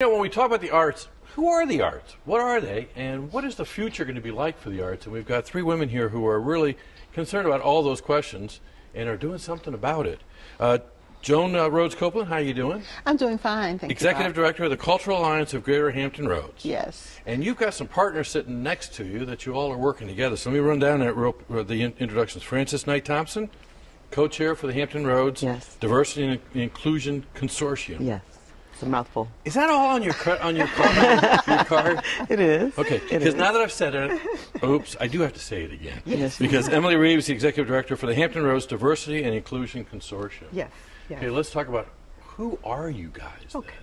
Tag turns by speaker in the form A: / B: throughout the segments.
A: You know, when we talk about the arts, who are the arts? What are they? And what is the future going to be like for the arts? And we've got three women here who are really concerned about all those questions and are doing something about it. Joan Rhodes Copeland, how are you doing?
B: I'm doing fine, thank you.
A: Executive Director of the Cultural Alliance of Greater Hampton Roads.
B: Yes.
A: And you've got some partners sitting next to you that you all are working together. So let me run down the introductions. Frances Knight Thompson, co-chair for the Hampton Roads Diversity and Inclusion Consortium.
C: Yes. It's a mouthful.
A: Is that all on your your card?
C: It is.
A: Okay, because now that I've said it, oops, I do have to say it again.
C: Yes.
A: Because Emily Reeves, the Executive Director for the Hampton Roads Diversity and Inclusion Consortium.
D: Yes. Yes.
A: Okay, let's talk about who are you guys?
D: Okay.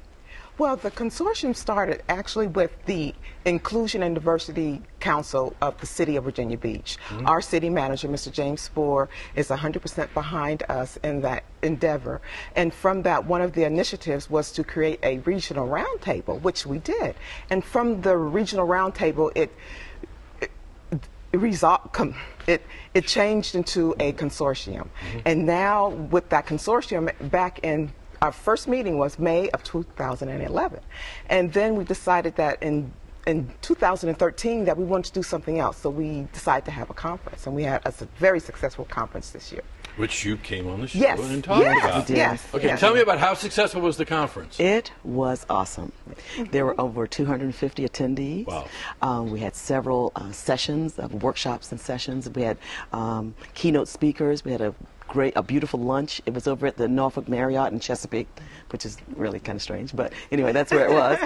D: Well, the consortium started actually with the Inclusion and Diversity Council of the City of Virginia Beach. Mm-hmm. Our city manager, Mr. James Spoor, is 100% behind us in that endeavor. And from that, one of the initiatives was to create a regional roundtable, which we did. And from the regional roundtable, it changed into a consortium. Mm-hmm. And now with that consortium, back in our first meeting was May of 2011. And then we decided that in 2013 that we wanted to do something else. So we decided to have a conference. And we had a very successful conference this year.
A: Which you came on the show
D: yes.
A: and talked about.
D: Yes.
A: Okay,
D: yes.
A: Tell me about how successful was the conference.
C: It was awesome. There were over 250 attendees.
A: Wow.
C: We had several sessions of workshops and sessions. We had keynote speakers. We had a beautiful lunch. It was over at the Norfolk Marriott in Chesapeake, which is really kind of strange, but anyway, that's where it was.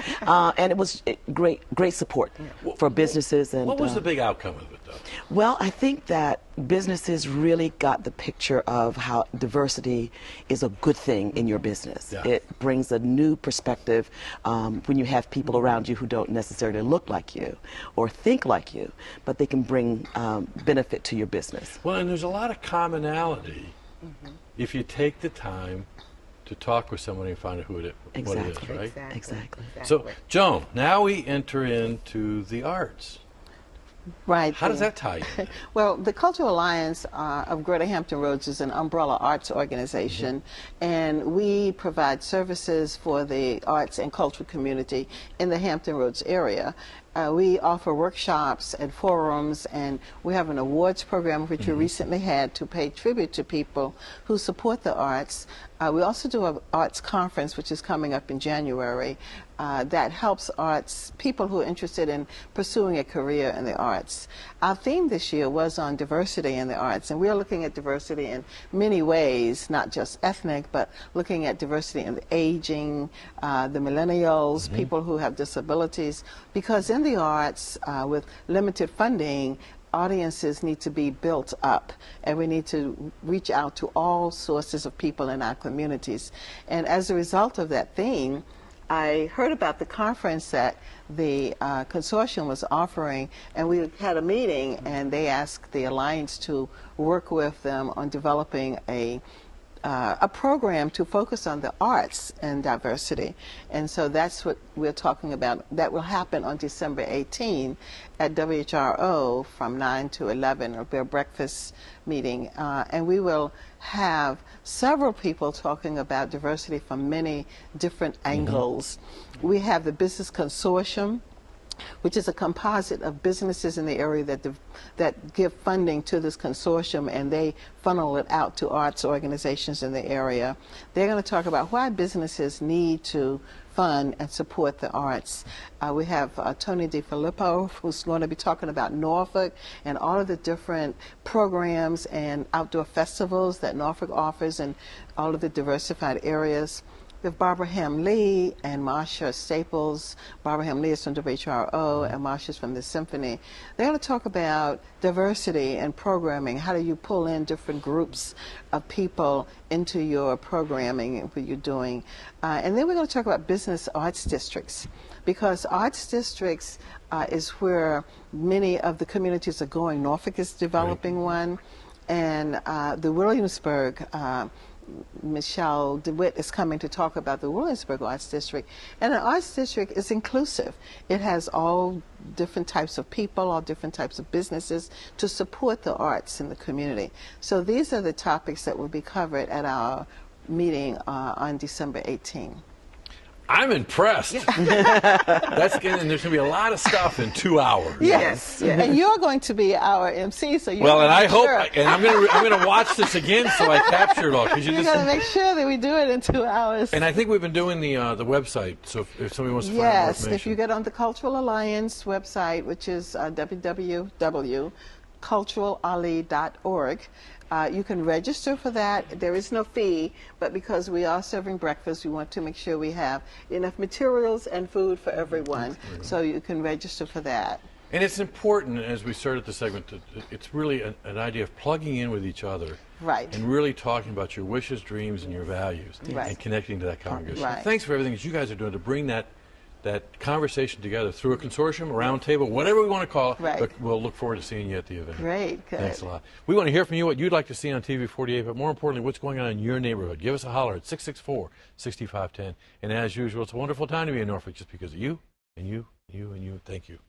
C: And it was great support for businesses. And
A: what was the big outcome of it, though?
C: Well, I think that businesses really got the picture of how diversity is a good thing in your business.
A: Yeah.
C: It brings a new perspective when you have people around you who don't necessarily look like you or think like you, but they can bring benefit to your business.
A: Well, and there's a lot of commonality if you take the time to talk with somebody and find out what it is, right?
C: Exactly.
A: So, Joan, now we enter into the arts.
B: Right.
A: How does that tie in?
B: Well, the Cultural Alliance of Greater Hampton Roads is an umbrella arts organization, and we provide services for the arts and cultural community in the Hampton Roads area. We offer workshops and forums, and we have an awards program which we recently had to pay tribute to people who support the arts. We also do an arts conference which is coming up in January that helps people who are interested in pursuing a career in the arts. Our theme this year was on diversity in the arts, and we are looking at diversity in many ways, not just ethnic, but looking at diversity in the aging, the millennials, people who have disabilities, because in the arts, with limited funding, audiences need to be built up, and we need to reach out to all sources of people in our communities. And as a result of that theme, I heard about the conference that the consortium was offering, and we had a meeting, and they asked the Alliance to work with them on developing a program to focus on the arts and diversity. And so that's what we're talking about. That will happen on December 18 at WHRO from 9 to 11. It'll be a breakfast meeting. And we will have several people talking about diversity from many different angles. We have the Business Consortium, which is a composite of businesses in the area that give funding to this consortium, and they funnel it out to arts organizations in the area. They're going to talk about why businesses need to fund and support the arts. We have Tony DeFilippo, who's going to be talking about Norfolk and all of the different programs and outdoor festivals that Norfolk offers in all of the diversified areas. We have Barbara Ham-Lee and Marsha Staples. Barbara Ham-Lee is from WHRO, and Marsha's from the Symphony. They're going to talk about diversity and programming. How do you pull in different groups of people into your programming and what you're doing? And then we're going to talk about business arts districts, because arts districts is where many of the communities are going. Norfolk is developing one, and the Williamsburg Michelle DeWitt is coming to talk about the Williamsburg Arts District. And an arts district is inclusive. It has all different types of people, all different types of businesses to support the arts in the community. So these are the topics that will be covered at our meeting on December 18.
A: I'm impressed. And there's going to be a lot of stuff in 2 hours.
B: Yes.
D: Yes.
B: And you're going to be our MC, so you're
A: Well, and
B: gonna
A: I
B: make
A: hope,
B: sure-
A: and I'm going to watch this again so I capture it all. Because
B: You're going to make sure that we do it in 2 hours.
A: And I think we've been doing the website. So if somebody wants to find more
B: Yes,
A: information,
B: if you get on the Cultural Alliance website, which is www.culturalally.org, you can register for that. There is no fee, but because we are serving breakfast, we want to make sure we have enough materials and food for everyone. So you can register for that.
A: And it's important, as we started the segment, it's really an idea of plugging in with each other.
B: Right.
A: And really talking about your wishes, dreams, and your values.
B: Right.
A: And connecting to that congregation.
B: Right.
A: Thanks for everything that you guys are doing to bring that conversation together through a consortium, a round table, whatever we want to call it.
B: Right.
A: But we'll look forward to seeing you at the event.
B: Great, good.
A: Thanks a lot. We want to hear from you what you'd like to see on TV 48, but more importantly, what's going on in your neighborhood. Give us a holler at 664-6510. And as usual, it's a wonderful time to be in Norfolk just because of you, and you, and you, and you. Thank you.